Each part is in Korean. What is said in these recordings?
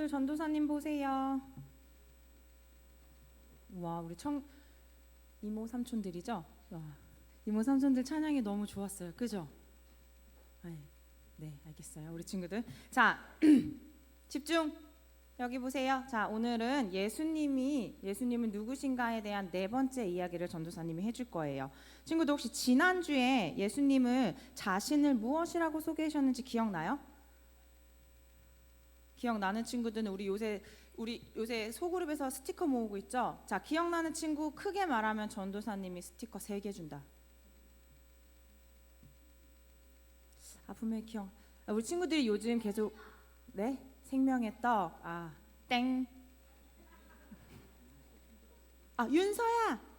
친구들 전도사님 보세요. 와, 우리 이모 삼촌들이죠? 와, 이모 삼촌들 찬양이 너무 좋았어요. 그죠? 네, 네, 알겠어요. 우리 친구들. 자, 집중. 여기 보세요. 자, 오늘은 예수님은 누구신가에 대한 네 번째 이야기를 전도사님이 해줄 거예요. 친구들 혹시 지난주에 예수님을 자신을 무엇이라고 소개하셨는지 기억나요? 기억나는 친구들은 우리 요새 소그룹에서 스티커 모으고 있죠? 자, 기억나는 친구 크게 말하면 전도사님이 스티커 3개 준다. 분명히 우리 친구들이 요즘 계속 네? 생명의 떡. 땡. 윤서야.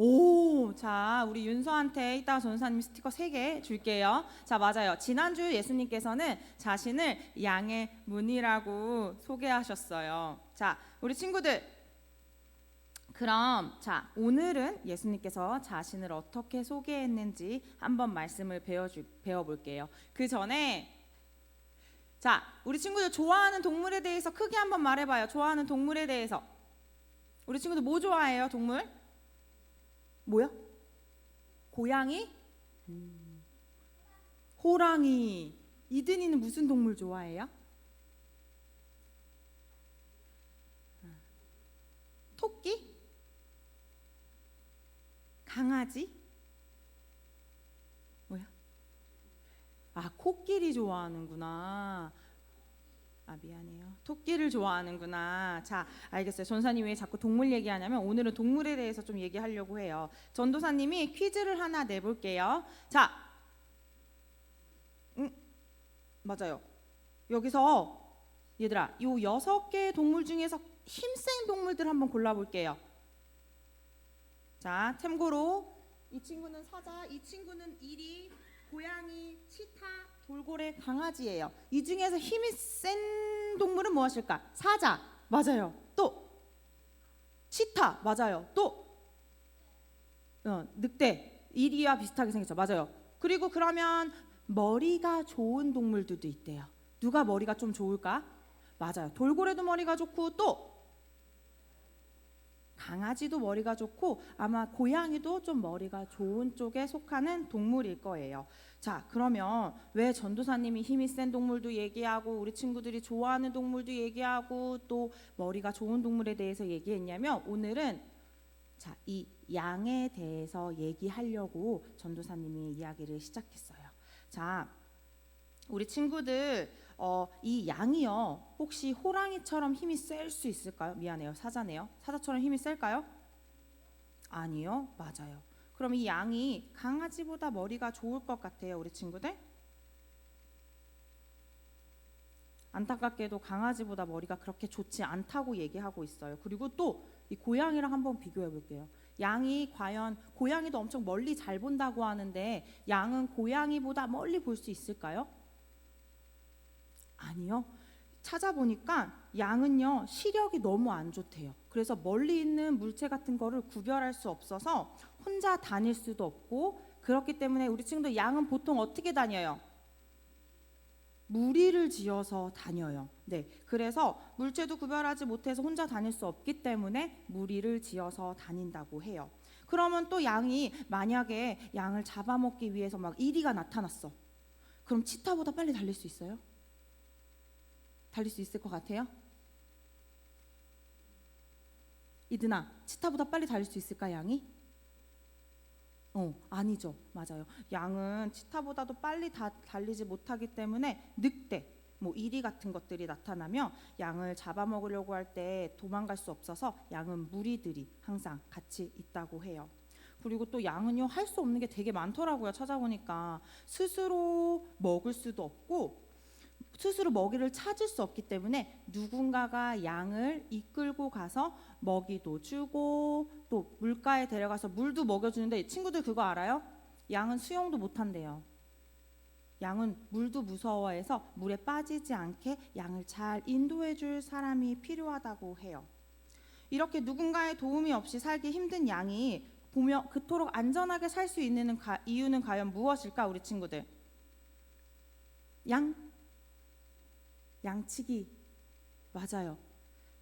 오, 자, 우리 윤서한테 이따가 전도사님 스티커 3개 줄게요. 자, 맞아요. 지난주 예수님께서는 자신을 양의 문이라고 소개하셨어요. 자, 우리 친구들. 그럼 자, 오늘은 예수님께서 자신을 어떻게 소개했는지 한번 말씀을 배워볼게요. 그 전에 자, 우리 친구들 좋아하는 동물에 대해서 크게 한번 말해봐요. 좋아하는 동물에 대해서. 우리 친구들 뭐 좋아해요? 동물? 뭐요? 고양이? 호랑이. 이든이는 무슨 동물 좋아해요? 토끼? 강아지? 뭐야? 코끼리 좋아하는구나. 미안해요. 토끼를 좋아하는구나. 자, 알겠어요. 전도사님 왜 자꾸 동물 얘기하냐면 오늘은 동물에 대해서 좀 얘기하려고 해요. 전도사님이 퀴즈를 하나 내볼게요. 자, 맞아요. 여기서 얘들아, 요 6개의 동물 중에서 힘센 동물들 한번 골라볼게요. 자, 참고로 이 친구는 사자, 이 친구는 이리, 고양이, 치타, 돌고래, 강아지예요. 이 중에서 힘이 센 동물은 무엇일까? 사자, 맞아요. 또 치타, 맞아요. 또 늑대, 이리와 비슷하게 생겼죠. 맞아요. 그리고 그러면 머리가 좋은 동물들도 있대요. 누가 머리가 좀 좋을까? 맞아요. 돌고래도 머리가 좋고 또 강아지도 머리가 좋고 아마 고양이도 좀 머리가 좋은 쪽에 속하는 동물일 거예요. 자, 그러면 왜 전도사님이 힘이 센 동물도 얘기하고 우리 친구들이 좋아하는 동물도 얘기하고 또 머리가 좋은 동물에 대해서 얘기했냐면 오늘은 자, 이 양에 대해서 얘기하려고 전도사님이 이야기를 시작했어요. 자, 우리 친구들 이 양이요 혹시 호랑이처럼 힘이 셀 수 있을까요? 미안해요, 사자네요. 사자처럼 힘이 셀까요? 아니요, 맞아요. 그럼 이 양이 강아지보다 머리가 좋을 것 같아요, 우리 친구들? 안타깝게도 강아지보다 머리가 그렇게 좋지 않다고 얘기하고 있어요. 그리고 또 이 고양이랑 한번 비교해 볼게요. 양이 과연 고양이도 엄청 멀리 잘 본다고 하는데 양은 고양이보다 멀리 볼 수 있을까요? 아니요. 찾아보니까 양은요 시력이 너무 안 좋대요. 그래서 멀리 있는 물체 같은 거를 구별할 수 없어서 혼자 다닐 수도 없고 그렇기 때문에 우리 친구들 양은 보통 어떻게 다녀요? 무리를 지어서 다녀요. 네, 그래서 물체도 구별하지 못해서 혼자 다닐 수 없기 때문에 무리를 지어서 다닌다고 해요. 그러면 또 양이 만약에 양을 잡아먹기 위해서 막 이리가 나타났어. 그럼 치타보다 빨리 달릴 수 있어요? 달릴 수 있을 것 같아요? 이드나, 치타보다 빨리 달릴 수 있을까, 양이? 아니죠. 맞아요. 양은 치타보다도 빨리 달리지 못하기 때문에 늑대, 이리 같은 것들이 나타나면 양을 잡아먹으려고 할 때 도망갈 수 없어서 양은 무리들이 항상 같이 있다고 해요. 그리고 또 양은요 할 수 없는 게 되게 많더라고요. 찾아보니까 스스로 먹을 수도 없고 스스로 먹이를 찾을 수 없기 때문에 누군가가 양을 이끌고 가서 먹이도 주고 또 물가에 데려가서 물도 먹여주는데 친구들 그거 알아요? 양은 수영도 못한대요. 양은 물도 무서워해서 물에 빠지지 않게 양을 잘 인도해 줄 사람이 필요하다고 해요. 이렇게 누군가의 도움이 없이 살기 힘든 양이 보면 그토록 안전하게 살 수 있는 이유는 과연 무엇일까, 우리 친구들? 양치기 맞아요.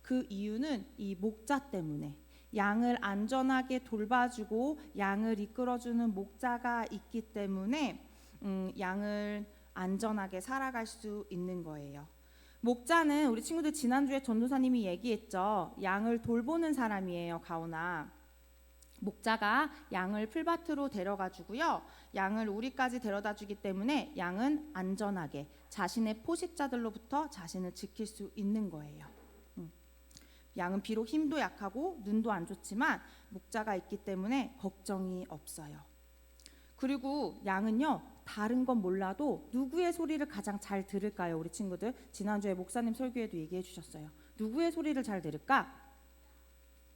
그 이유는 이 목자 때문에 양을 안전하게 돌봐주고 양을 이끌어주는 목자가 있기 때문에 양을 안전하게 살아갈 수 있는 거예요. 목자는 우리 친구들 지난주에 전도사님이 얘기했죠. 양을 돌보는 사람이에요. 가오나 목자가 양을 풀밭으로 데려가 주고요. 양을 우리까지 데려다 주기 때문에 양은 안전하게 자신의 포식자들로부터 자신을 지킬 수 있는 거예요. 양은 비록 힘도 약하고 눈도 안 좋지만 목자가 있기 때문에 걱정이 없어요. 그리고 양은요, 다른 건 몰라도 누구의 소리를 가장 잘 들을까요? 우리 친구들 지난주에 목사님 설교에도 얘기해 주셨어요. 누구의 소리를 잘 들을까?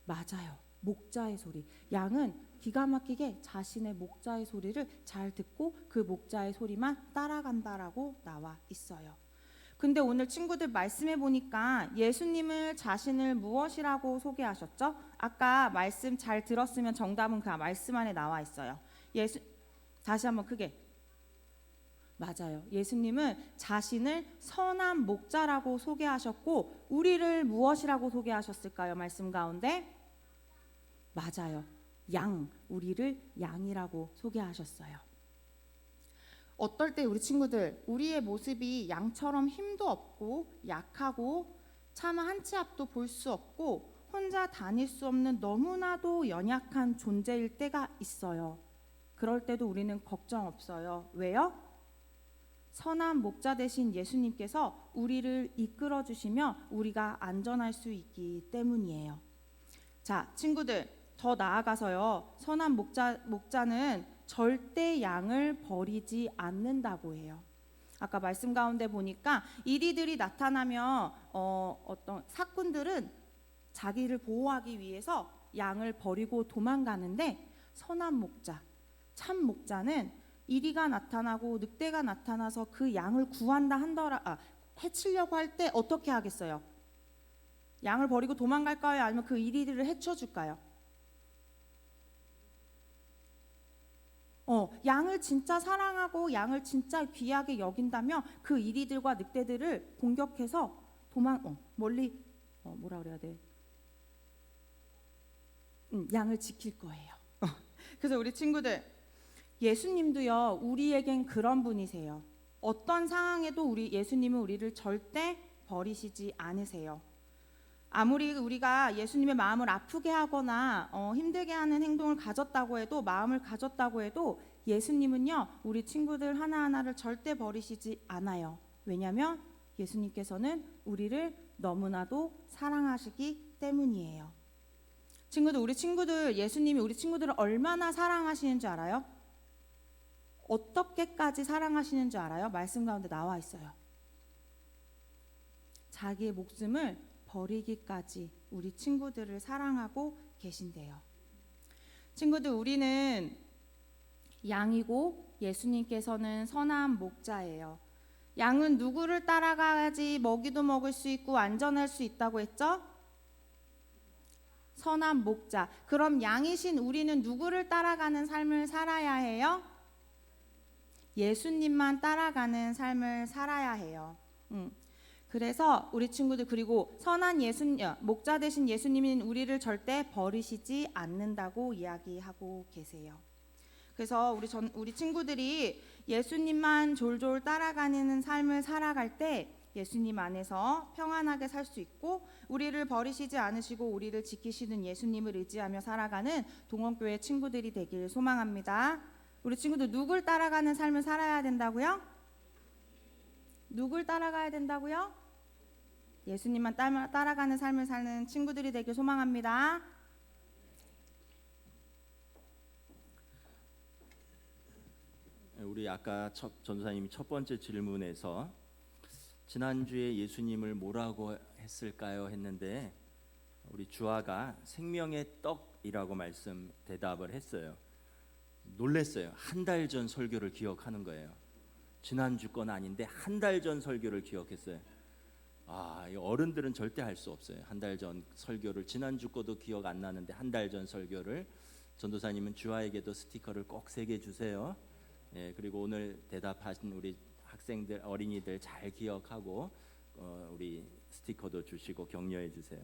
맞아요. 목자의 소리. 양은 기가 막히게 자신의 목자의 소리를 잘 듣고 그 목자의 소리만 따라간다라고 나와 있어요. 근데 오늘 친구들 말씀해 보니까 예수님을 자신을 무엇이라고 소개하셨죠? 아까 말씀 잘 들었으면 정답은 그 말씀 안에 나와 있어요. 다시 한번 크게. 맞아요. 예수님은 자신을 선한 목자라고 소개하셨고 우리를 무엇이라고 소개하셨을까요? 말씀 가운데? 맞아요. 우리를 양이라고 소개하셨어요. 어떨 때 우리 친구들 우리의 모습이 양처럼 힘도 없고 약하고 차마 한 치 앞도 볼 수 없고 혼자 다닐 수 없는 너무나도 연약한 존재일 때가 있어요. 그럴 때도 우리는 걱정 없어요. 왜요? 선한 목자 되신 예수님께서 우리를 이끌어 주시며 우리가 안전할 수 있기 때문이에요. 자, 친구들 더 나아가서요. 선한 목자는 절대 양을 버리지 않는다고 해요. 아까 말씀 가운데 보니까 이리들이 나타나면 어떤 사꾼들은 자기를 보호하기 위해서 양을 버리고 도망가는데 선한 목자, 참 목자는 이리가 나타나고 늑대가 나타나서 그 양을 구한다 해치려고 할 때 어떻게 하겠어요? 양을 버리고 도망갈까요? 아니면 그 이리들을 해쳐줄까요? 양을 진짜 사랑하고 양을 진짜 귀하게 여긴다면 그 이리들과 늑대들을 공격해서 멀리 뭐라 그래야 돼? 양을 지킬 거예요. 그래서 우리 친구들 예수님도요 우리에겐 그런 분이세요. 어떤 상황에도 예수님은 우리를 절대 버리시지 않으세요. 아무리 우리가 예수님의 마음을 아프게 하거나 힘들게 하는 행동을 가졌다고 해도 마음을 가졌다고 해도 예수님은요 우리 친구들 하나하나를 절대 버리시지 않아요. 왜냐하면 예수님께서는 우리를 너무나도 사랑하시기 때문이에요. 친구들 예수님이 우리 친구들을 얼마나 사랑하시는 줄 알아요? 어떻게까지 사랑하시는 줄 알아요? 말씀 가운데 나와 있어요. 자기의 목숨을 버리기까지 우리 친구들을 사랑하고 계신대요. 친구들 우리는 양이고 예수님께서는 선한 목자예요. 양은 누구를 따라가야지 먹이도 먹을 수 있고 안전할 수 있다고 했죠? 선한 목자. 그럼 양이신 우리는 누구를 따라가는 삶을 살아야 해요? 예수님만 따라가는 삶을 살아야 해요. 그래서 우리 친구들 그리고 선한 목자 되신 예수님은 우리를 절대 버리시지 않는다고 이야기하고 계세요. 그래서 우리 친구들이 예수님만 졸졸 따라가는 삶을 살아갈 때 예수님 안에서 평안하게 살 수 있고 우리를 버리시지 않으시고 우리를 지키시는 예수님을 의지하며 살아가는 동원교회 친구들이 되길 소망합니다. 우리 친구들 누굴 따라가는 삶을 살아야 된다고요? 누굴 따라가야 된다고요? 예수님만 따라가는 삶을 사는 친구들이 되길 소망합니다. 우리 아까 전도사님이 첫 번째 질문에서 지난주에 예수님을 뭐라고 했을까요? 했는데 우리 주아가 생명의 떡이라고 대답을 했어요. 놀랬어요. 한 달 전 설교를 기억하는 거예요. 지난주 건 아닌데 한 달 전 설교를 기억했어요. 어른들은 절대 할 수 없어요. 한 달 전 설교를 지난주 거도 기억 안 나는데 한 달 전 설교를 전도사님은 주아에게도 스티커를 꼭 3개 주세요. 그리고 오늘 대답하신 우리 학생들 어린이들 잘 기억하고 우리 스티커도 주시고 격려해 주세요.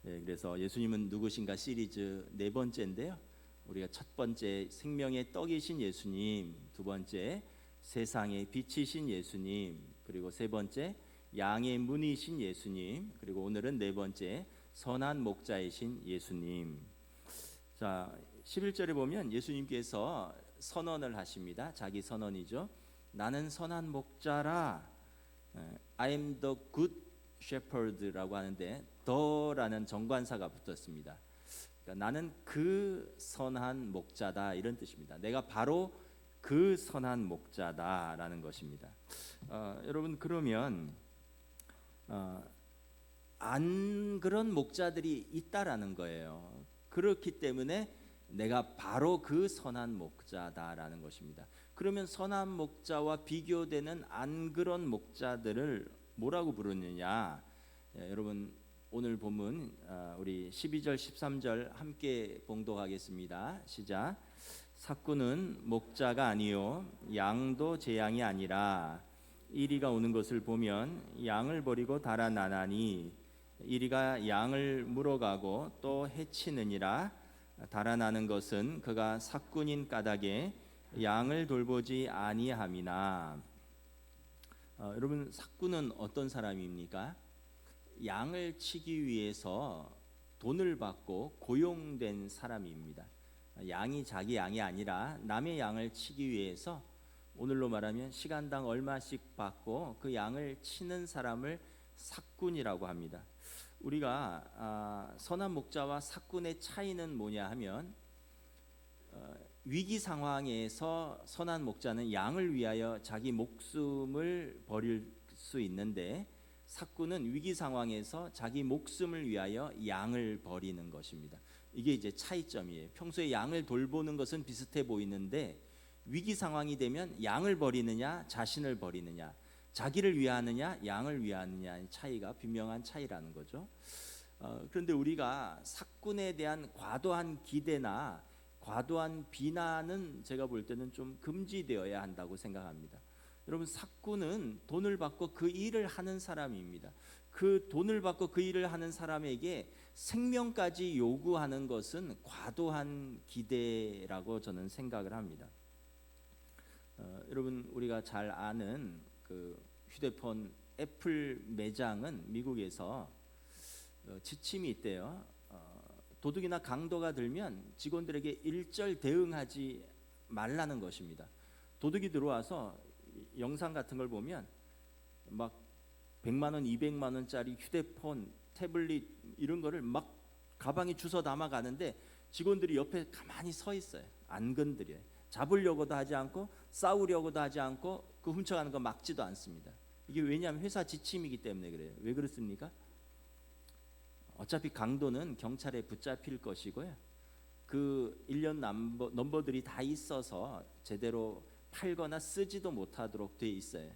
예, 그래서 예수님은 누구신가 시리즈 네 번째인데요. 우리가 첫 번째 생명의 떡이신 예수님, 두 번째 세상의 빛이신 예수님, 그리고 세 번째 양의 문이신 예수님, 그리고 오늘은 네 번째 선한 목자이신 예수님. 자, 11절에 보면 예수님께서 선언을 하십니다. 자기 선언이죠. 나는 선한 목자라. I am the good shepherd라고 하는데 더라는 정관사가 붙었습니다. 그러니까 나는 그 선한 목자다 이런 뜻입니다. 내가 바로 그 선한 목자다라는 것입니다. 여러분 그러면 안 그런 목자들이 있다라는 거예요. 그렇기 때문에 내가 바로 그 선한 목자다라는 것입니다. 그러면 선한 목자와 비교되는 안 그런 목자들을 뭐라고 부르느냐? 여러분 오늘 본문 우리 12절 13절 함께 봉독하겠습니다. 시작. 삭구는 목자가 아니요 양도 제 양이 아니라 이리가 오는 것을 보면 양을 버리고 달아나나니 이리가 양을 물어가고 또 해치느니라. 달아나는 것은 그가 삭군인 까닭에 양을 돌보지 아니함이나. 여러분 삭군은 어떤 사람입니까? 양을 치기 위해서 돈을 받고 고용된 사람입니다. 양이 자기 양이 아니라 남의 양을 치기 위해서 오늘로 말하면 시간당 얼마씩 받고 그 양을 치는 사람을 삭군이라고 합니다. 우리가 선한 목자와 삭군의 차이는 뭐냐 하면 위기 상황에서 선한 목자는 양을 위하여 자기 목숨을 버릴 수 있는데 삭군은 위기 상황에서 자기 목숨을 위하여 양을 버리는 것입니다. 이게 이제 차이점이에요. 평소에 양을 돌보는 것은 비슷해 보이는데 위기 상황이 되면 양을 버리느냐 자신을 버리느냐, 자기를 위하느냐 양을 위하느냐의 차이가 분명한 차이라는 거죠. 그런데 우리가 삭군에 대한 과도한 기대나 과도한 비난은 제가 볼 때는 좀 금지되어야 한다고 생각합니다. 여러분 삭군은 돈을 받고 그 일을 하는 사람입니다. 그 돈을 받고 그 일을 하는 사람에게 생명까지 요구하는 것은 과도한 기대라고 저는 생각을 합니다. 여러분 우리가 잘 아는 그 휴대폰 애플 매장은 미국에서 지침이 있대요. 도둑이나 강도가 들면 직원들에게 일절 대응하지 말라는 것입니다. 도둑이 들어와서 영상 같은 걸 보면 막 100만 원, 200만 원짜리 휴대폰, 태블릿 이런 거를 막 가방에 주워 담아 가는데 직원들이 옆에 가만히 서 있어요. 안 건드려요. 잡으려고도 하지 않고 싸우려고도 하지 않고 그 훔쳐가는 거 막지도 않습니다. 이게 왜냐하면 회사 지침이기 때문에 그래요. 왜 그렇습니까? 어차피 강도는 경찰에 붙잡힐 것이고요. 그 일련 넘버들이 다 있어서 제대로 팔거나 쓰지도 못하도록 돼 있어요.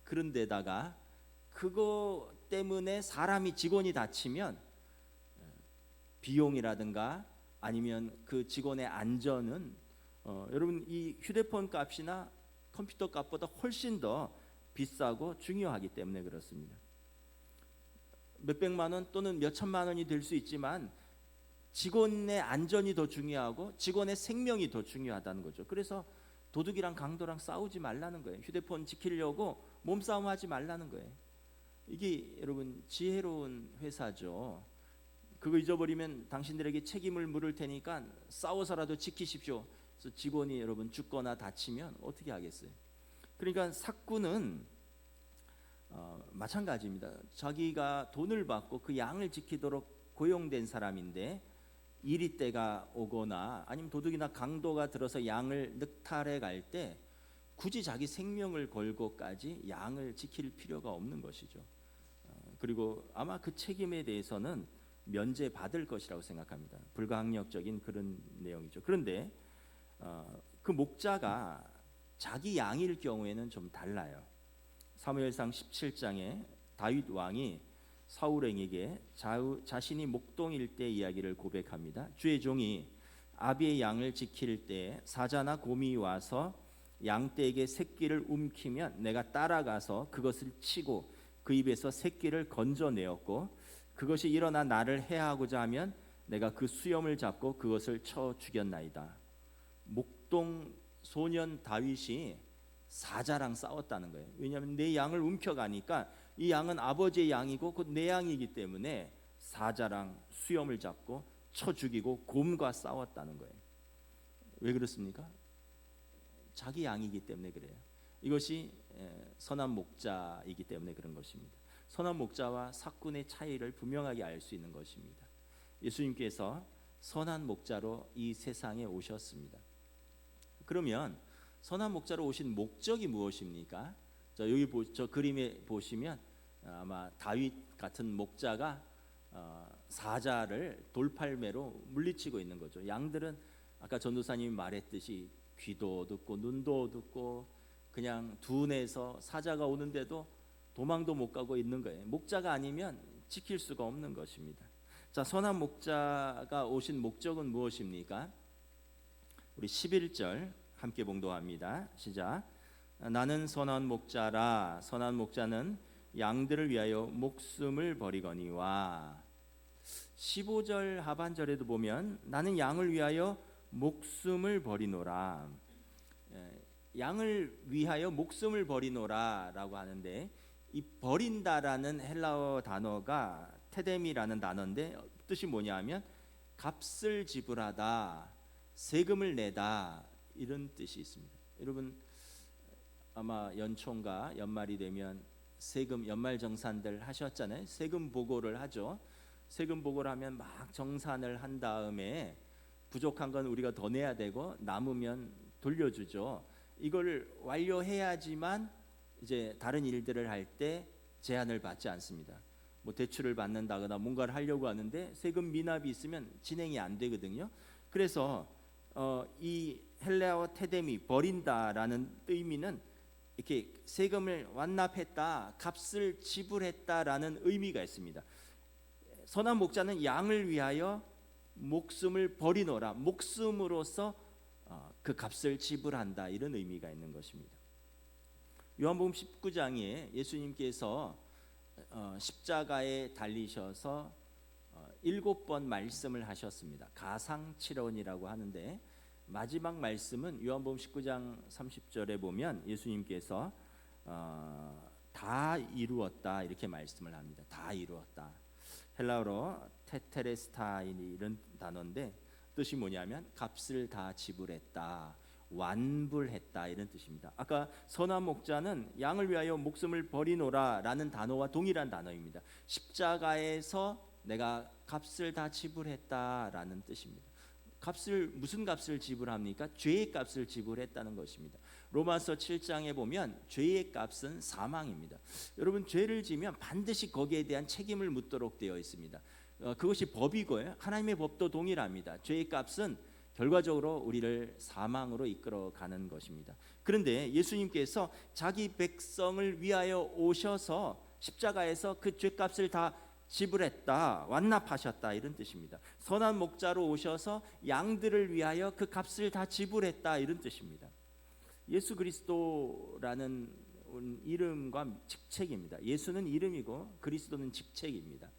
그런데다가 그거 때문에 사람이 직원이 다치면 비용이라든가 아니면 그 직원의 안전은 여러분 이 휴대폰 값이나 컴퓨터 값보다 훨씬 더 비싸고 중요하기 때문에 그렇습니다. 몇백만 원 또는 몇천만 원이 될 수 있지만 직원의 안전이 더 중요하고 직원의 생명이 더 중요하다는 거죠. 그래서 도둑이랑 강도랑 싸우지 말라는 거예요. 휴대폰 지키려고 몸싸움하지 말라는 거예요. 이게 여러분 지혜로운 회사죠. 그거 잊어버리면 당신들에게 책임을 물을 테니까 싸워서라도 지키십시오. 그래서 직원이 여러분 죽거나 다치면 어떻게 하겠어요? 그러니까 삭군은 마찬가지입니다. 자기가 돈을 받고 그 양을 지키도록 고용된 사람인데 이리 때가 오거나 아니면 도둑이나 강도가 들어서 양을 늑탈해 갈 때 굳이 자기 생명을 걸고까지 양을 지킬 필요가 없는 것이죠. 그리고 아마 그 책임에 대해서는 면제받을 것이라고 생각합니다. 불가항력적인 그런 내용이죠. 그런데 그 목자가 자기 양일 경우에는 좀 달라요. 사무엘상 17장에 다윗 왕이 사울에게 자신이 목동일 때 이야기를 고백합니다. 주의 종이 아비의 양을 지킬 때 사자나 곰이 와서 양떼에게 새끼를 움키면 내가 따라가서 그것을 치고 그 입에서 새끼를 건져내었고 그것이 일어나 나를 해하고자 하면 내가 그 수염을 잡고 그것을 쳐 죽였나이다. 목동 소년 다윗이 사자랑 싸웠다는 거예요. 왜냐하면 내 양을 움켜가니까 이 양은 아버지의 양이고 곧 내 양이기 때문에 사자랑 수염을 잡고 쳐 죽이고 곰과 싸웠다는 거예요. 왜 그렇습니까? 자기 양이기 때문에 그래요. 이것이 선한 목자이기 때문에 그런 것입니다. 선한 목자와 삭군의 차이를 분명하게 알 수 있는 것입니다. 예수님께서 선한 목자로 이 세상에 오셨습니다. 그러면 선한 목자로 오신 목적이 무엇입니까? 여기 저 그림에 보시면 아마 다윗 같은 목자가 사자를 돌팔매로 물리치고 있는 거죠. 양들은 아까 전도사님이 말했듯이 귀도 듣고 눈도 듣고 그냥 둔해서 사자가 오는데도 도망도 못 가고 있는 거예요. 목자가 아니면 지킬 수가 없는 것입니다. 자, 선한 목자가 오신 목적은 무엇입니까? 우리 11절 함께 봉독합니다. 시작. 나는 선한 목자라. 선한 목자는 양들을 위하여 목숨을 버리거니와. 15절 하반절에도 보면 나는 양을 위하여 목숨을 버리노라. 양을 위하여 목숨을 버리노라라고 하는데 이 버린다라는 헬라어 단어가 테뎀이라는 단어인데 뜻이 뭐냐면 값을 지불하다, 세금을 내다 이런 뜻이 있습니다. 여러분 아마 연초인가 연말이 되면 세금 연말정산들 하셨잖아요. 세금 보고를 하죠. 세금 보고를 하면 막 정산을 한 다음에 부족한 건 우리가 더 내야 되고 남으면 돌려주죠. 이걸 완료해야지만 이제 다른 일들을 할 때 제한을 받지 않습니다. 뭐 대출을 받는다거나 뭔가를 하려고 하는데 세금 미납이 있으면 진행이 안 되거든요. 그래서 이 헬라어 테뎀이 버린다라는 의미는 이렇게 세금을 완납했다, 값을 지불했다라는 의미가 있습니다. 선한 목자는 양을 위하여 목숨을 버리노라, 목숨으로서 그 값을 지불한다 이런 의미가 있는 것입니다. 요한복음 19장에 예수님께서 십자가에 달리셔서 7번 말씀을 하셨습니다. 가상칠언이라고 하는데 마지막 말씀은 요한복음 19장 30절에 보면 예수님께서 다 이루었다 이렇게 말씀을 합니다. 다 이루었다. 헬라어로 테테레스타이 이런 단어인데 뜻이 뭐냐면 값을 다 지불했다, 완불했다 이런 뜻입니다. 아까 선한 목자는 양을 위하여 목숨을 버리노라라는 단어와 동일한 단어입니다. 십자가에서 내가 값을 다 지불했다라는 뜻입니다. 무슨 값을 지불합니까? 죄의 값을 지불했다는 것입니다. 로마서 7장에 보면 죄의 값은 사망입니다. 여러분 죄를 지면 반드시 거기에 대한 책임을 묻도록 되어 있습니다. 그것이 법이고요. 하나님의 법도 동일합니다. 죄의 값은 결과적으로 우리를 사망으로 이끌어가는 것입니다. 그런데 예수님께서 자기 백성을 위하여 오셔서 십자가에서 그 죄값을 다 지불했다, 완납하셨다 이런 뜻입니다. 선한 목자로 오셔서 양들을 위하여 그 값을 다 지불했다 이런 뜻입니다. 예수 그리스도라는 이름과 직책입니다. 예수는 이름이고 그리스도는 직책입니다.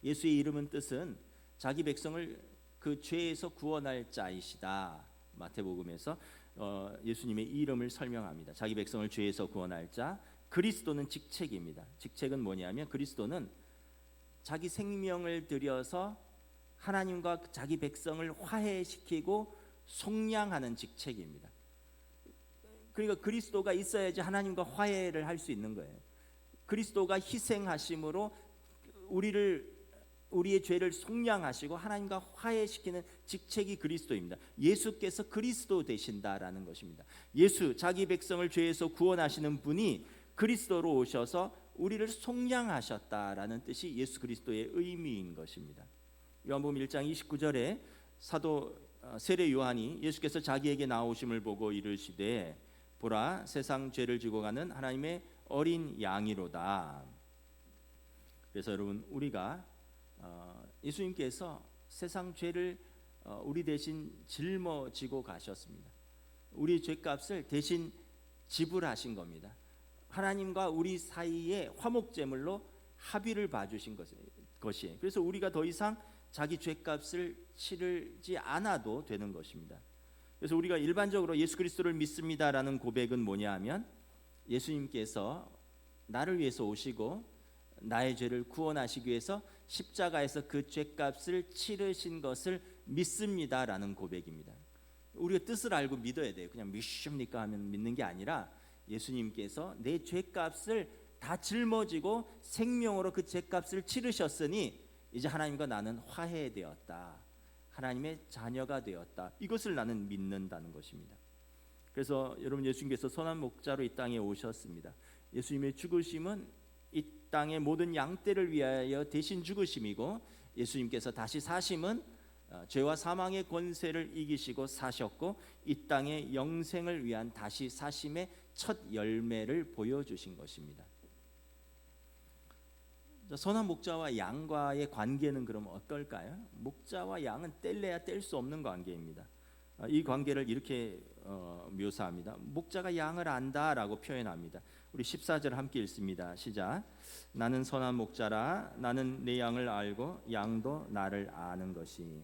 예수의 이름은 뜻은 자기 백성을 그 죄에서 구원할 자이시다. 마태복음에서 예수님의 이름을 설명합니다. 자기 백성을 죄에서 구원할 자. 그리스도는 직책입니다. 직책은 뭐냐면 그리스도는 자기 생명을 들여서 하나님과 자기 백성을 화해시키고 속량하는 직책입니다. 그러니까 그리스도가 있어야지 하나님과 화해를 할 수 있는 거예요. 그리스도가 희생하심으로 우리의 죄를 속량하시고 하나님과 화해시키는 직책이 그리스도입니다. 예수께서 그리스도 되신다라는 것입니다. 예수 자기 백성을 죄에서 구원하시는 분이 그리스도로 오셔서 우리를 속량하셨다라는 뜻이 예수 그리스도의 의미인 것입니다. 요한복음 1장 29절에 사도 세례 요한이 예수께서 자기에게 나오심을 보고 이르시되 보라 세상 죄를 지고 가는 하나님의 어린 양이로다. 그래서 여러분 우리가 예수님께서 세상 죄를 우리 대신 짊어지고 가셨습니다. 우리 죄값을 대신 지불하신 겁니다. 하나님과 우리 사이에 화목제물로 합의를 봐주신 것이에요. 그래서 우리가 더 이상 자기 죄값을 치르지 않아도 되는 것입니다. 그래서 우리가 일반적으로 예수 그리스도를 믿습니다라는 고백은 뭐냐 하면 예수님께서 나를 위해서 오시고 나의 죄를 구원하시기 위해서 십자가에서 그 죄값을 치르신 것을 믿습니다라는 고백입니다. 우리가 뜻을 알고 믿어야 돼요. 그냥 믿습니까 하면 믿는 게 아니라 예수님께서 내 죄값을 다 짊어지고 생명으로 그 죄값을 치르셨으니 이제 하나님과 나는 화해되었다. 하나님의 자녀가 되었다. 이것을 나는 믿는다는 것입니다. 그래서 여러분, 예수님께서 선한 목자로 이 땅에 오셨습니다. 예수님의 죽으심은 이 땅의 모든 양떼를 위하여 대신 죽으심이고, 예수님께서 다시 사심은 죄와 사망의 권세를 이기시고 사셨고, 이 땅의 영생을 위한 다시 사심의 첫 열매를 보여주신 것입니다. 선한 목자와 양과의 관계는 그럼 어떨까요? 목자와 양은 뗄래야 뗄 수 없는 관계입니다. 이 관계를 이렇게 묘사합니다. 목자가 양을 안다라고 표현합니다. 우리 14절 함께 읽습니다. 시작. 나는 선한 목자라 나는 내 양을 알고 양도 나를 아는 것이.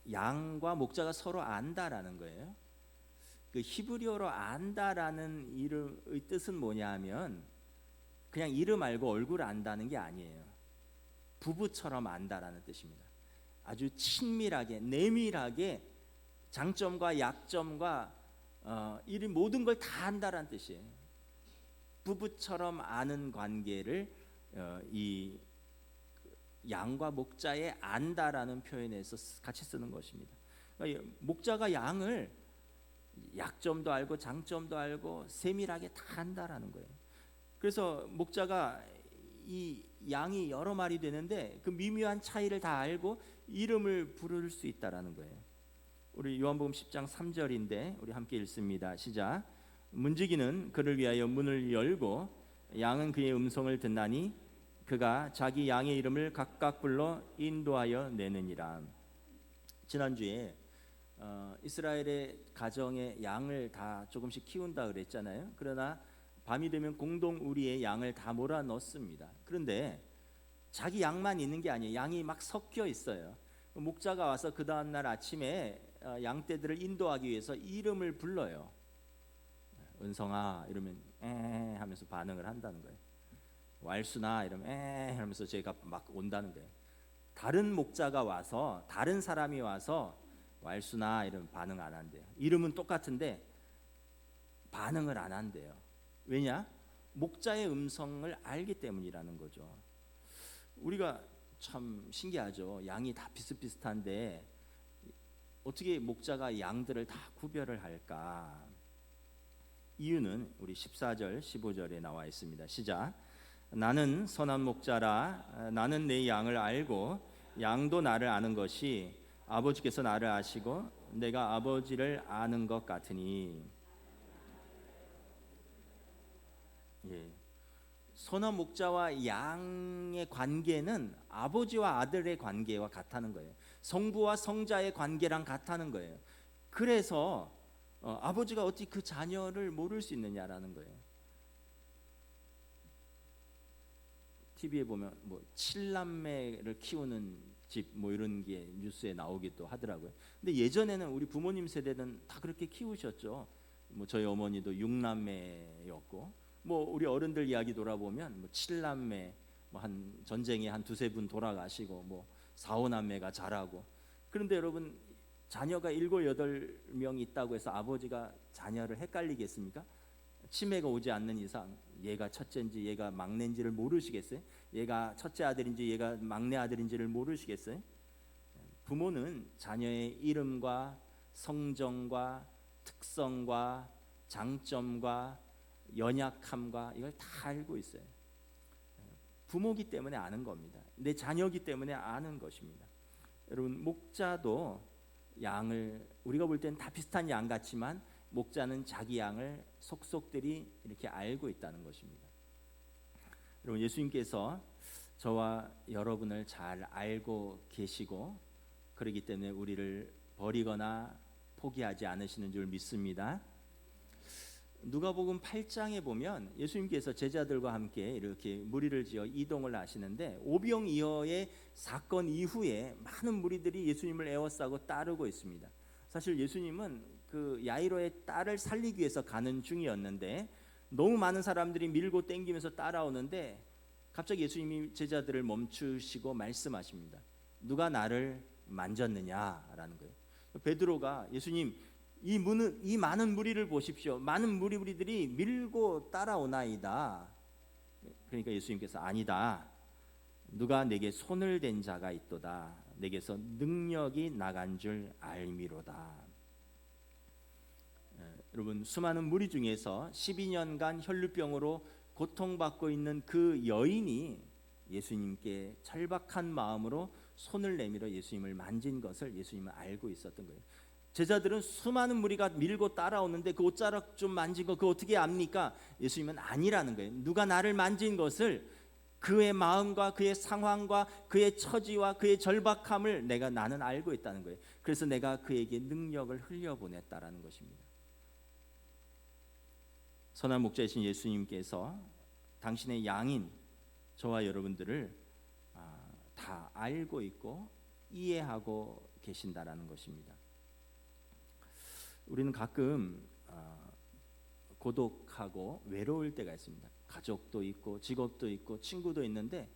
양과 목자가 서로 안다라는 거예요. 그 히브리어로 안다라는 이름의 뜻은 뭐냐 하면 그냥 이름 알고 얼굴 안다는 게 아니에요. 부부처럼 안다라는 뜻입니다. 아주 친밀하게, 내밀하게 장점과 약점과 이 모든 걸 다 안다라는 뜻이에요. 부부처럼 아는 관계를 이 양과 목자의 안다라는 표현에서 같이 쓰는 것입니다. 그러니까 목자가 양을 약점도 알고 장점도 알고 세밀하게 다 안다라는 거예요. 그래서 목자가 이 양이 여러 마리 되는데 그 미묘한 차이를 다 알고 이름을 부를 수 있다라는 거예요. 우리 요한복음 10장 3절인데 우리 함께 읽습니다. 시작. 문지기는 그를 위하여 문을 열고 양은 그의 음성을 듣나니 그가 자기 양의 이름을 각각 불러 인도하여 내느니라. 지난주에 이스라엘의 가정에 양을 다 조금씩 키운다 그랬잖아요. 그러나 밤이 되면 공동 우리의 양을 다 몰아 넣습니다. 그런데 자기 양만 있는 게 아니에요. 양이 막 섞여 있어요. 목자가 와서 그 다음 날 아침에 양떼들을 인도하기 위해서 이름을 불러요. 은성아 이러면 에 하면서 반응을 한다는 거예요. 왈순아 이러면 에 하면서 제가 막 온다는 거예요. 다른 목자가 와서 다른 사람이 와서 왈순아 이러면 반응 안 한대요. 이름은 똑같은데 반응을 안 한대요. 왜냐? 목자의 음성을 알기 때문이라는 거죠. 우리가 참 신기하죠. 양이 다 비슷비슷한데 어떻게 목자가 양들을 다 구별을 할까? 이유는 우리 14절 15절에 나와 있습니다. 시작. 나는 선한 목자라 나는 내 양을 알고 양도 나를 아는 것이 아버지께서 나를 아시고 내가 아버지를 아는 것 같으니. 예. 선한 목자와 양의 관계는 아버지와 아들의 관계와 같다는 거예요. 성부와 성자의 관계랑 같다는 거예요. 그래서 아버지가 어떻게 그 자녀를 모를 수 있느냐라는 거예요. TV에 보면 뭐 7남매를 키우는 집 뭐 이런 게 뉴스에 나오기도 하더라고요. 근데 예전에는 우리 부모님 세대는 다 그렇게 키우셨죠. 뭐 저희 어머니도 6남매였고 뭐 우리 어른들 이야기 돌아보면 뭐 7남매 뭐 한 전쟁에 한 두세 분 돌아가시고 뭐 4, 5남매가 자라고. 그런데 여러분 자녀가 7, 8명 있다고 해서 아버지가 자녀를 헷갈리겠습니까? 치매가 오지 않는 이상 얘가 첫째인지 얘가 막내인지를 모르시겠어요? 얘가 첫째 아들인지 얘가 막내 아들인지를 모르시겠어요? 부모는 자녀의 이름과 성정과 특성과 장점과 연약함과 이걸 다 알고 있어요. 부모기 때문에 아는 겁니다. 내 자녀기 때문에 아는 것입니다. 여러분 목자도 양을 우리가 볼 때는 다 비슷한 양 같지만 목자는 자기 양을 속속들이 이렇게 알고 있다는 것입니다. 여러분 예수님께서 저와 여러분을 잘 알고 계시고 그렇기 때문에 우리를 버리거나 포기하지 않으시는 줄 믿습니다. 누가복음 8장에 보면 예수님께서 제자들과 함께 이렇게 무리를 지어 이동을 하시는데 오병이어의 사건 이후에 많은 무리들이 예수님을 에워싸고 따르고 있습니다. 사실 예수님은 그 야이로의 딸을 살리기 위해서 가는 중이었는데 너무 많은 사람들이 밀고 땡기면서 따라오는데 갑자기 예수님이 제자들을 멈추시고 말씀하십니다. 누가 나를 만졌느냐라는 거예요. 베드로가 예수님 이 많은 무리를 보십시오. 많은 무리들이 밀고 따라오나이다. 그러니까 예수님께서 아니다. 누가 내게 손을 댄 자가 있도다. 내게서 능력이 나간 줄 알미로다. 여러분 수많은 무리 중에서 12년간 혈루병으로 고통받고 있는 그 여인이 예수님께 절박한 마음으로 손을 내밀어 예수님을 만진 것을 예수님은 알고 있었던 거예요. 제자들은 수많은 무리가 밀고 따라오는데 그 옷자락 좀 만진 거 그거 어떻게 압니까? 예수님은 아니라는 거예요. 누가 나를 만진 것을 그의 마음과 그의 상황과 그의 처지와 그의 절박함을 나는 알고 있다는 거예요. 그래서 내가 그에게 능력을 흘려보냈다라는 것입니다. 선한 목자이신 예수님께서 당신의 양인 저와 여러분들을 다 알고 있고 이해하고 계신다라는 것입니다. 우리는 가끔 고독하고 외로울 때가 있습니다. 가족도 있고 직업도 있고 친구도 있는데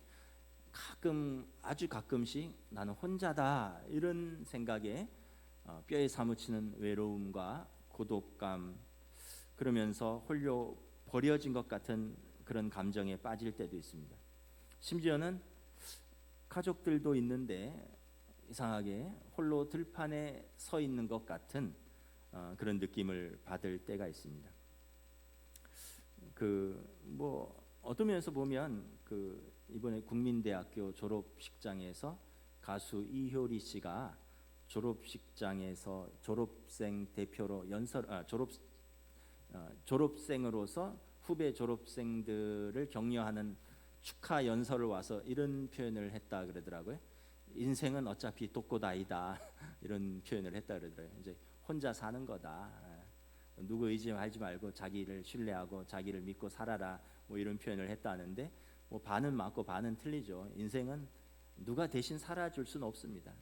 아주 가끔씩 나는 혼자다 이런 생각에 뼈에 사무치는 외로움과 고독감 그러면서 홀로 버려진 것 같은 그런 감정에 빠질 때도 있습니다. 심지어는 가족들도 있는데 이상하게 홀로 들판에 서 있는 것 같은 그런 느낌을 받을 때가 있습니다. 어떤 면에서 보면 이번에 국민대학교 졸업식장에서 가수 이효리 씨가 졸업식장에서 졸업생 대표로 졸업생으로서 후배 졸업생들을 격려하는 축하 연설을 와서 이런 표현을 했다 그러더라고요. 인생은 어차피 독고다이다 이런 표현을 했다 그러더라고요. 이제 혼자 사는 거다. 누구 의지하지 말고 자기를 신뢰하고 자기를 믿고 살아라. 이런 표현을 했다는데 반은 맞고 반은 틀리죠. 인생은 누가 대신 살아줄 수는 없습니다.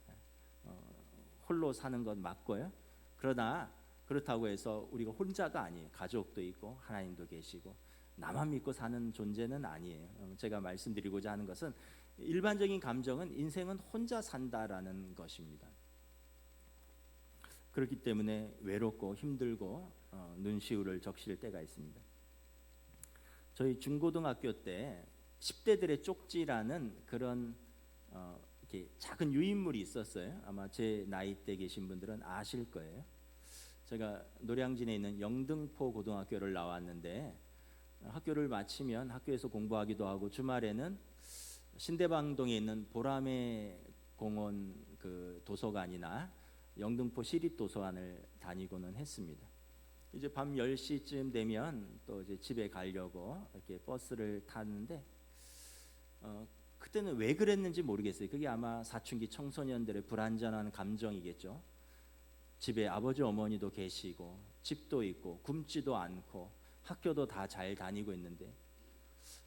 홀로 사는 건 맞고요. 그러나 그렇다고 해서 우리가 혼자가 아니에요. 가족도 있고 하나님도 계시고 나만 믿고 사는 존재는 아니에요. 제가 말씀드리고자 하는 것은 일반적인 감정은 인생은 혼자 산다라는 것입니다. 그렇기 때문에 외롭고 힘들고 눈시울을 적실 때가 있습니다. 저희 중고등학교 때 10대들의 쪽지라는 그런 이렇게 작은 유인물이 있었어요. 아마 제 나이 때 계신 분들은 아실 거예요. 제가 노량진에 있는 영등포 고등학교를 나왔는데 학교를 마치면 학교에서 공부하기도 하고 주말에는 신대방동에 있는 보라매 공원 그 도서관이나 영등포 시립도서관을 다니고는 했습니다. 이제 밤 10시쯤 되면 또 이제 집에 가려고 이렇게 버스를 타는데 그때는 왜 그랬는지 모르겠어요. 그게 아마 사춘기 청소년들의 불안전한 감정이겠죠. 집에 아버지 어머니도 계시고 집도 있고 굶지도 않고 학교도 다 잘 다니고 있는데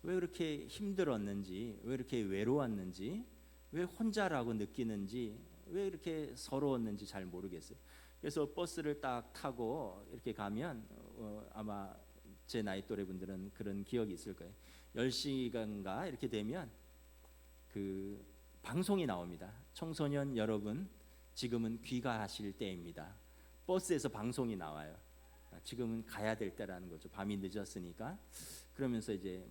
왜 그렇게 힘들었는지 왜 이렇게 외로웠는지 왜 혼자라고 느끼는지 왜 이렇게 서러웠는지 잘 모르겠어요. 그래서 버스를 딱 타고 이렇게 가면 아마 제 나이 또래 분들은 그런 기억이 있을 거예요. 10시간가 이렇게 되면 그 방송이 나옵니다. 청소년 여러분 지금은 귀가하실 때입니다. 버스에서 방송이 나와요. 지금은 가야 될 때라는 거죠. 밤이 늦었으니까. 그러면서 이제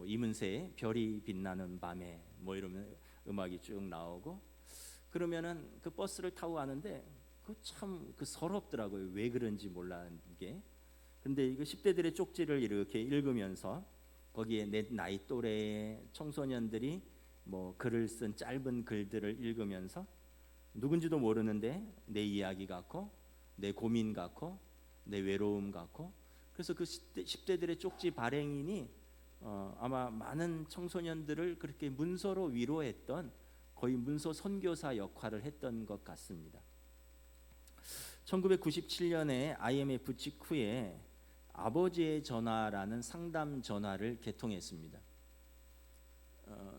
이문세의 별이 빛나는 밤에 이러면 음악이 쭉 나오고 그러면은 그 버스를 타고 가는데 참 서럽더라고요. 왜 그런지 몰라는 게. 근데 이거 10대들의 쪽지를 이렇게 읽으면서 거기에 내 나이 또래의 청소년들이 글을 쓴 짧은 글들을 읽으면서 누군지도 모르는데 내 이야기 같고 내 고민 같고 내 외로움 같고 그래서 그 10대들의 쪽지 발행인이 아마 많은 청소년들을 그렇게 문서로 위로했던 거의 문서 선교사 역할을 했던 것 같습니다. 1997년에 IMF 직후에 아버지의 전화라는 상담 전화를 개통했습니다.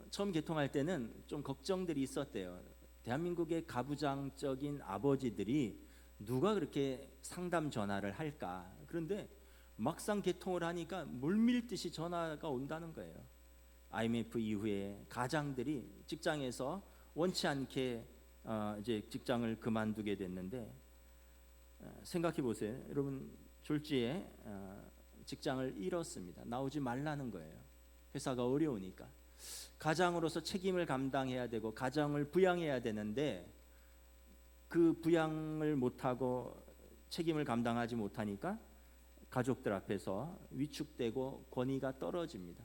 처음 개통할 때는 좀 걱정들이 있었대요. 대한민국의 가부장적인 아버지들이 누가 그렇게 상담 전화를 할까? 그런데 막상 개통을 하니까 물밀듯이 전화가 온다는 거예요. IMF 이후에 가장들이 직장에서 원치 않게 이제 직장을 그만두게 됐는데, 생각해 보세요. 여러분 졸지에 직장을 잃었습니다. 나오지 말라는 거예요. 회사가 어려우니까. 가장으로서 책임을 감당해야 되고 가정을 부양해야 되는데 그 부양을 못하고 책임을 감당하지 못하니까 가족들 앞에서 위축되고 권위가 떨어집니다.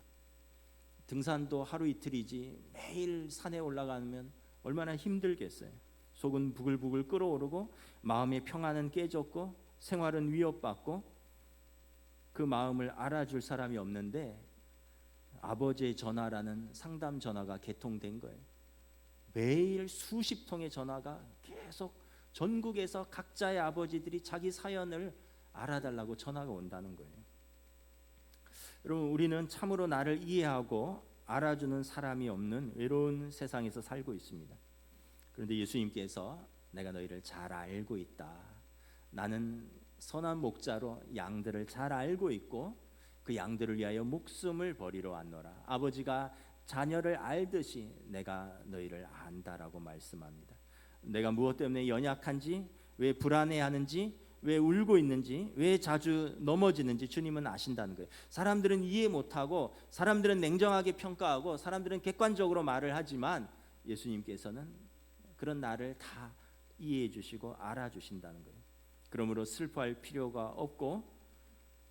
등산도 하루 이틀이지 매일 산에 올라가면 얼마나 힘들겠어요. 속은 부글부글 끓어오르고 마음의 평안은 깨졌고 생활은 위협받고 그 마음을 알아줄 사람이 없는데 아버지의 전화라는 상담 전화가 개통된 거예요. 매일 수십 통의 전화가 계속 전국에서 각자의 아버지들이 자기 사연을 알아달라고 전화가 온다는 거예요. 여러분, 우리는 참으로 나를 이해하고 알아주는 사람이 없는 외로운 세상에서 살고 있습니다. 그런데 예수님께서 내가 너희를 잘 알고 있다. 나는 선한 목자로 양들을 잘 알고 있고 그 양들을 위하여 목숨을 버리러 왔노라. 아버지가 자녀를 알듯이 내가 너희를 안다라고 말씀합니다. 내가 무엇 때문에 연약한지, 왜 불안해하는지, 왜 울고 있는지, 왜 자주 넘어지는지 주님은 아신다는 거예요. 사람들은 이해 못하고 사람들은 냉정하게 평가하고 사람들은 객관적으로 말을 하지만 예수님께서는 그런 나를 다 이해해 주시고 알아주신다는 거예요. 그러므로 슬퍼할 필요가 없고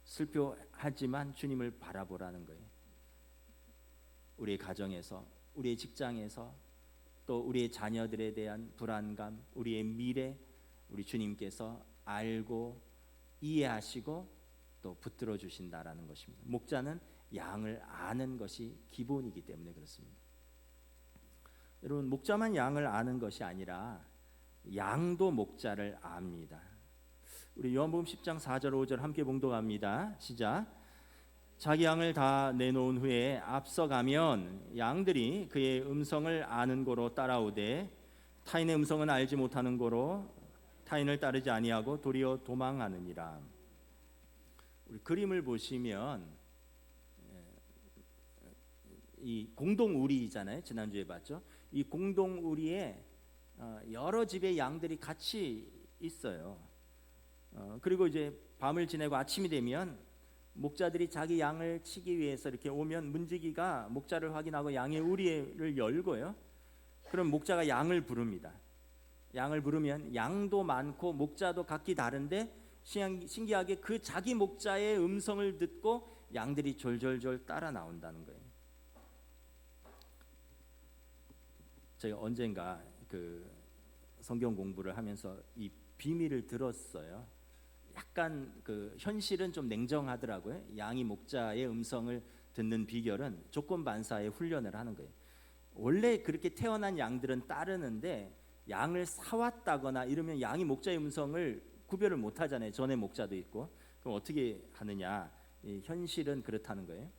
슬퍼하지만 주님을 바라보라는 거예요. 우리의 가정에서, 우리의 직장에서, 또 우리의 자녀들에 대한 불안감, 우리의 미래, 우리 주님께서 알고 이해하시고 또 붙들어 주신다라는 것입니다. 목자는 양을 아는 것이 기본이기 때문에 그렇습니다. 여러분, 목자만 양을 아는 것이 아니라 양도 목자를 압니다. 우리 요한복음 10장 4절 5절 함께 봉독합니다. 시작. 자기 양을 다 내놓은 후에 앞서가면 양들이 그의 음성을 아는 고로 따라오되 타인의 음성은 알지 못하는 고로 타인을 따르지 아니하고 도리어 도망하느니라. 우리 그림을 보시면 이 공동우리잖아요. 지난주에 봤죠. 이 공동우리에 여러 집의 양들이 같이 있어요. 그리고 이제 밤을 지내고 아침이 되면 목자들이 자기 양을 치기 위해서 이렇게 오면 문지기가 목자를 확인하고 양의 우리를 열고요. 그럼 목자가 양을 부릅니다. 양을 부르면 양도 많고 목자도 각기 다른데 신기하게 그 자기 목자의 음성을 듣고 양들이 졸졸졸 따라 나온다는 거예요. 제가 언젠가 그 성경 공부를 하면서 이 비밀을 들었어요. 약간 그 현실은 좀 냉정하더라고요. 양이 목자의 음성을 듣는 비결은 조건반사의 훈련을 하는 거예요. 원래 그렇게 태어난 양들은 따르는데 양을 사왔다거나 이러면 양이 목자의 음성을 구별을 못 하잖아요. 전에 목자도 있고. 그럼 어떻게 하느냐? 이 현실은 그렇다는 거예요.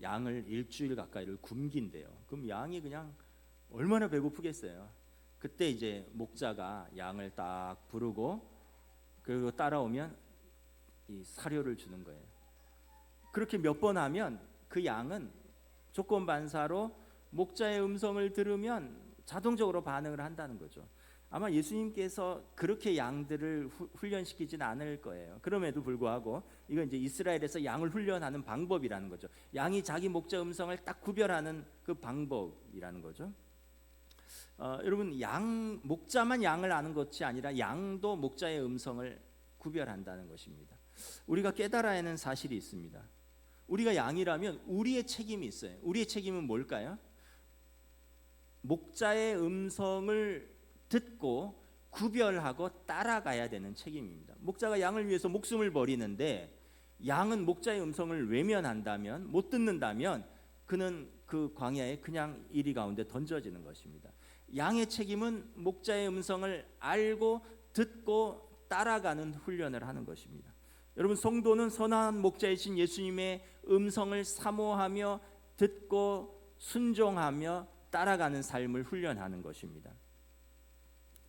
양을 일주일 가까이를 굶긴대요. 그럼 양이 그냥 얼마나 배고프겠어요. 그때 이제 목자가 양을 딱 부르고 그리고 따라오면 이 사료를 주는 거예요. 그렇게 몇 번 하면 그 양은 조건반사로 목자의 음성을 들으면 자동적으로 반응을 한다는 거죠. 아마 예수님께서 그렇게 양들을 훈련시키진 않을 거예요. 그럼에도 불구하고 이건 이제 이스라엘에서 양을 훈련하는 방법이라는 거죠. 양이 자기 목자 음성을 딱 구별하는 그 방법이라는 거죠. 여러분, 목자만 양을 아는 것이 아니라 양도 목자의 음성을 구별한다는 것입니다. 우리가 깨달아야 하는 사실이 있습니다. 우리가 양이라면 우리의 책임이 있어요. 우리의 책임은 뭘까요? 목자의 음성을 듣고 구별하고 따라가야 되는 책임입니다. 목자가 양을 위해서 목숨을 버리는데 양은 목자의 음성을 외면한다면, 못 듣는다면 그는 그 광야에 그냥 이리 가운데 던져지는 것입니다. 양의 책임은 목자의 음성을 알고 듣고 따라가는 훈련을 하는 것입니다. 여러분, 성도는 선한 목자이신 예수님의 음성을 사모하며 듣고 순종하며 따라가는 삶을 훈련하는 것입니다.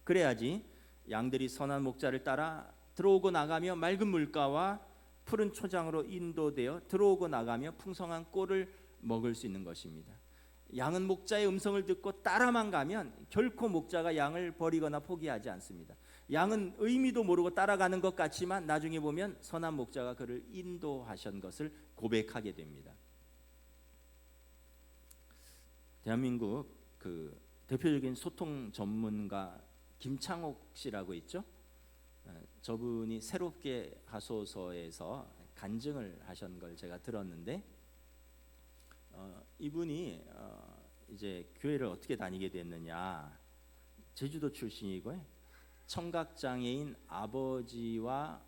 그래야지 양들이 선한 목자를 따라 들어오고 나가며 맑은 물가와 푸른 초장으로 인도되어 들어오고 나가며 풍성한 꼴을 먹을 수 있는 것입니다. 양은 목자의 음성을 듣고 따라만 가면 결코 목자가 양을 버리거나 포기하지 않습니다. 양은 의미도 모르고 따라가는 것 같지만 나중에 보면 선한 목자가 그를 인도하신 것을 고백하게 됩니다. 대한민국 그 대표적인 소통 전문가 김창옥 씨라고 있죠. 저분이 새롭게 하소서에서 간증을 하신 걸 제가 들었는데, 이분이 이제 교회를 어떻게 다니게 됐느냐, 제주도 출신이고요. 청각장애인 아버지와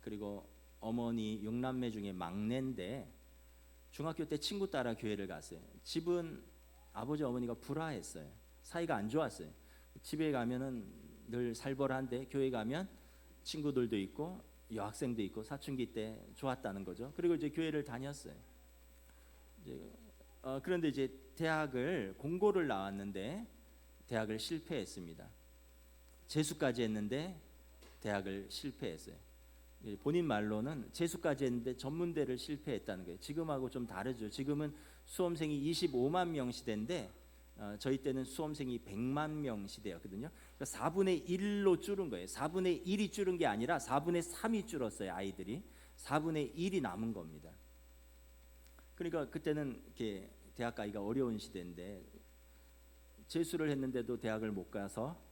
그리고 어머니 6남매 중에 막내인데 중학교 때 친구 따라 교회를 갔어요. 집은 아버지 어머니가 불화했어요. 사이가 안 좋았어요. 집에 가면은 늘 살벌한데 교회 가면 친구들도 있고 여학생도 있고 사춘기 때 좋았다는 거죠. 그리고 이제 교회를 다녔어요. 그런데 이제 대학을 공고를 나왔는데 대학을 실패했습니다. 재수까지 했는데 대학을 실패했어요. 본인 말로는 재수까지 했는데 전문대를 실패했다는 거예요. 지금하고 좀 다르죠. 지금은 수험생이 25만 명 시대인데 저희 때는 수험생이 100만 명 시대였거든요. 그러니까 4분의 1로 줄은 거예요. 4분의 1이 줄은 게 아니라 4분의 3이 줄었어요. 아이들이 4분의 1이 남은 겁니다. 그러니까 그때는 이렇게 대학 가기가 어려운 시대인데 재수를 했는데도 대학을 못 가서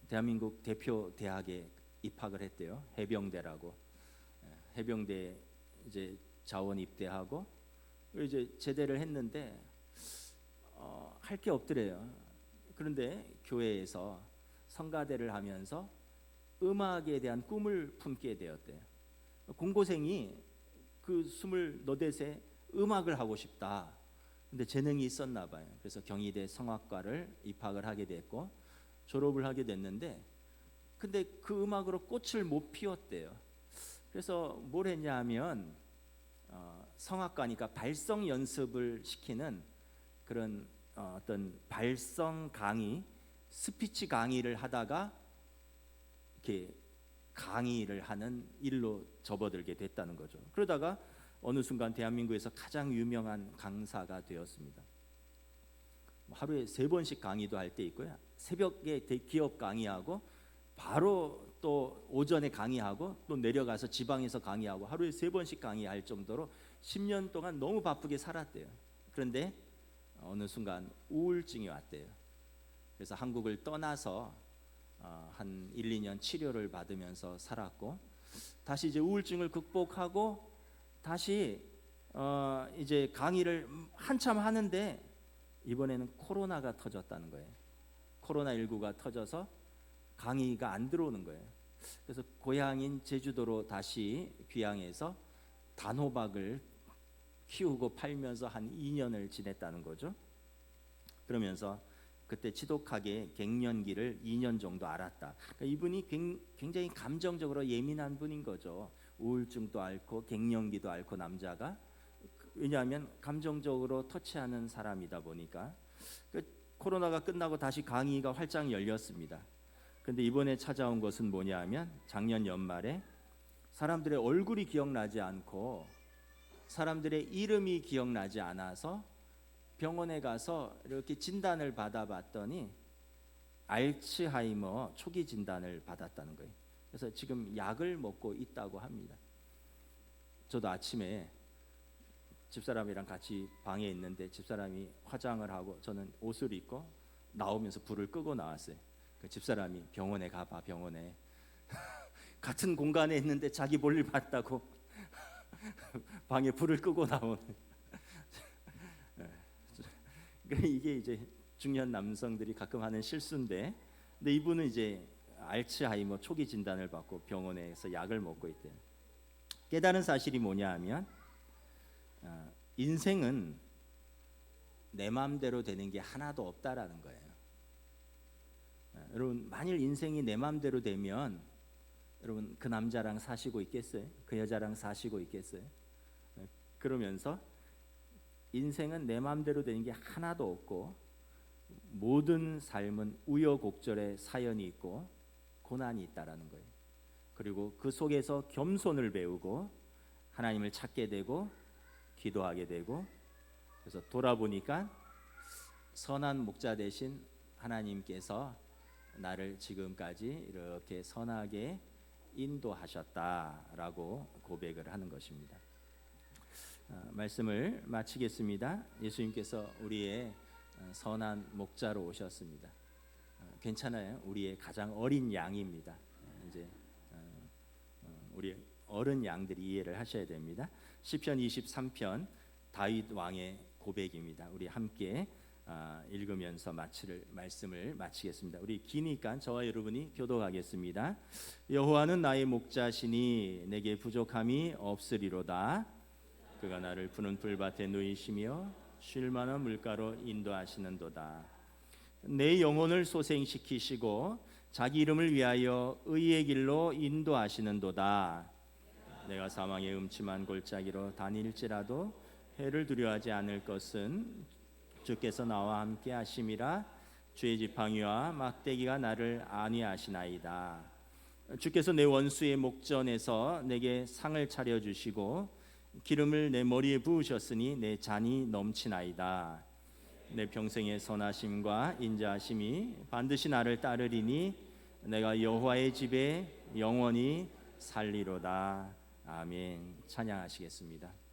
대한민국 대표 대학에 입학을 했대요. 해병대라고. 해병대 이제 자원 입대하고 이제 제대를 했는데 할 게 없더래요. 그런데 교회에서 성가대를 하면서 음악에 대한 꿈을 품게 되었대요. 공고생이 그 24세 음악을 하고 싶다. 근데 재능이 있었나 봐요. 그래서 경희대 성악과를 입학을 하게 됐고 졸업을 하게 됐는데, 근데 그 음악으로 꽃을 못 피웠대요. 그래서 뭘 했냐 하면 성악과니까 발성 연습을 시키는 그런 어떤 발성 강의, 스피치 강의를 하다가 이렇게 강의를 하는 일로 접어들게 됐다는 거죠. 그러다가 어느 순간 대한민국에서 가장 유명한 강사가 되었습니다. 하루에 3번씩 강의도 할 때 있고요. 새벽에 기업 강의하고 바로 또 오전에 강의하고 또 내려가서 지방에서 강의하고 하루에 3번씩 강의할 정도로 10년 동안 너무 바쁘게 살았대요. 그런데 어느 순간 우울증이 왔대요. 그래서 한국을 떠나서 한 1, 2년 치료를 받으면서 살았고 다시 이제 우울증을 극복하고 다시 이제 강의를 한참 하는데 이번에는 코로나가 터졌다는 거예요. 코로나19가 터져서 강의가 안 들어오는 거예요. 그래서 고향인 제주도로 다시 귀향해서 단호박을 키우고 팔면서 한 2년을 지냈다는 거죠. 그러면서 그때 지독하게 갱년기를 2년 정도 앓았다. 그러니까 이분이 굉장히 감정적으로 예민한 분인 거죠. 우울증도 앓고 갱년기도 앓고 남자가, 왜냐하면 감정적으로 터치하는 사람이다 보니까. 코로나가 끝나고 다시 강의가 활짝 열렸습니다. 근데 이번에 찾아온 것은 뭐냐 하면 작년 연말에 사람들의 얼굴이 기억나지 않고 사람들의 이름이 기억나지 않아서 병원에 가서 이렇게 진단을 받아봤더니 알츠하이머 초기 진단을 받았다는 거예요. 그래서 지금 약을 먹고 있다고 합니다. 저도 아침에 집사람이랑 같이 방에 있는데 집사람이 화장을 하고 저는 옷을 입고 나오면서 불을 끄고 나왔어요. 그 집사람이 병원에 가봐, 병원에. 같은 공간에 있는데 자기 볼일 봤다고 방에 불을 끄고 나오는. 이게 이제 중년 남성들이 가끔 하는 실수인데, 근데 이분은 이제 알츠하이머 초기 진단을 받고 병원에서 약을 먹고 있대요. 깨달은 사실이 뭐냐 하면 인생은 내 마음대로 되는 게 하나도 없다라는 거예요. 여러분, 만일 인생이 내 마음대로 되면 여러분 그 남자랑 사시고 있겠어요? 그 여자랑 사시고 있겠어요? 그러면서 인생은 내 마음대로 되는 게 하나도 없고 모든 삶은 우여곡절의 사연이 있고 고난이 있다라는 거예요. 그리고 그 속에서 겸손을 배우고 하나님을 찾게 되고 기도하게 되고, 그래서 돌아보니까 선한 목자 대신 하나님께서 나를 지금까지 이렇게 선하게 인도하셨다라고 고백을 하는 것입니다. 말씀을 마치겠습니다. 예수님께서 우리의 선한 목자로 오셨습니다. 괜찮아요. 우리의 가장 어린 양입니다. 이제 우리 어른 양들이 이해를 하셔야 됩니다. 시편 23편 다윗 왕의 고백입니다. 우리 함께 읽으면서 말씀을 마치겠습니다. 우리 기니까 저와 여러분이 교독하겠습니다. 여호와는 나의 목자시니 내게 부족함이 없으리로다. 그가 나를 푸른 풀밭에 누이시며 쉴 만한 물가로 인도하시는도다. 내 영혼을 소생시키시고 자기 이름을 위하여 의의 길로 인도하시는도다. 내가 사망의 음침한 골짜기로 다닐지라도 해를 두려워하지 않을 것은 주께서 나와 함께 하심이라. 주의 지팡이와 막대기가 나를 안위하시나이다. 주께서 내 원수의 목전에서 내게 상을 차려주시고 기름을 내 머리에 부으셨으니 내 잔이 넘치나이다. 내 평생의 선하심과 인자하심이 반드시 나를 따르리니 내가 여호와의 집에 영원히 살리로다. 아멘. 찬양하시겠습니다.